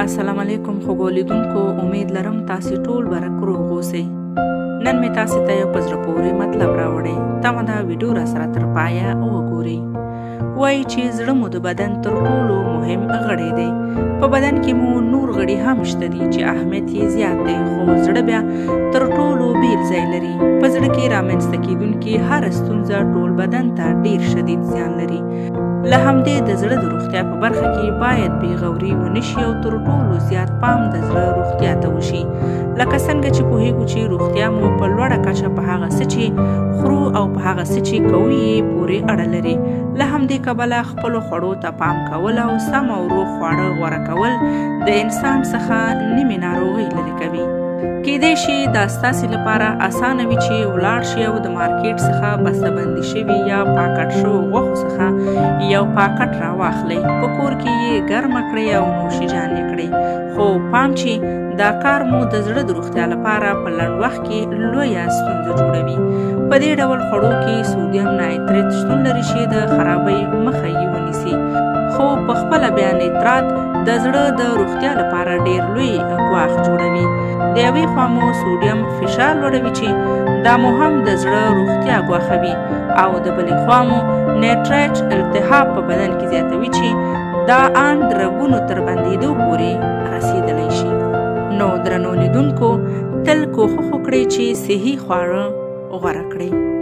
السلام علیکم خوږو لیدونکو، امید لرم تاسې ټول برک روغ اوسئ. نن مې تاسې ته یو په زړه پورې مطلب راوړی. تمه ده ویډیو را سره تر پایه وګورئ. وایي چې زړه مو د بدن تر ټولو مهم غړی دی. په بدن کې مو نور غړي هم شته دي چې اهمیت یې زیات دی، خو زړه بیا تر ټولو بیل ځای لري. په زړه کې رامنځته کېدونکې هره ستونزه ټول بدن ته ډیر شدید زیان لري. له همدې د زړه د روغتیا په برخه کې باید بې غوري ونه شي او تر ټولو زیات پام د زړه روغتیا ته وشي. لکه څنګه چې پوهیږو چې روغتیا مو په لوړه کچه په هغه څه چې خورو او په هغه څه چې کوو یې پورې اړه لري. له همدې کبله خپلو خوړو ته پام کول او سم او روغ خواړه غوره کول د انسان څخه نیمې ناروغۍ لرې کوي. کیدای شي دا ستاسې لپاره اسانه وي چې ولاړ شئ او د مارکیټ څخه بسته‌بندي شوي یا پاکټ شوو غوښو څخه یو پاکټ راواخلئ، په کور کې یې ګرمه کړئ او نوشیجان یې کړئ. خو پام چې دا کار مو د زړه د روغتیا لپاره په لنډ وخت کې لویه ستونزه جوړوي. په دې ډول خوړو کې سودیم نایتریت شتون لري چې د خرابۍ مخه یې ونیسي. خو په خپله بیا نیترات د زړه د روغتیا لپاره ډیر لوی ګواښ جوړوي. د یوې خوا مو سودیم فشار لوړوي چې دا مو هم د زړه روغتیا ګواښوي، او د بلې خوا مو نیتریت التهاب په بدن کې زیاتوي چې دا ان د رګونو تر بندېدو پورې رسېدلی شي. نو درنو لیدونکو، تل کوښښ وکړئ چې صحي خواړه غوره کړئ.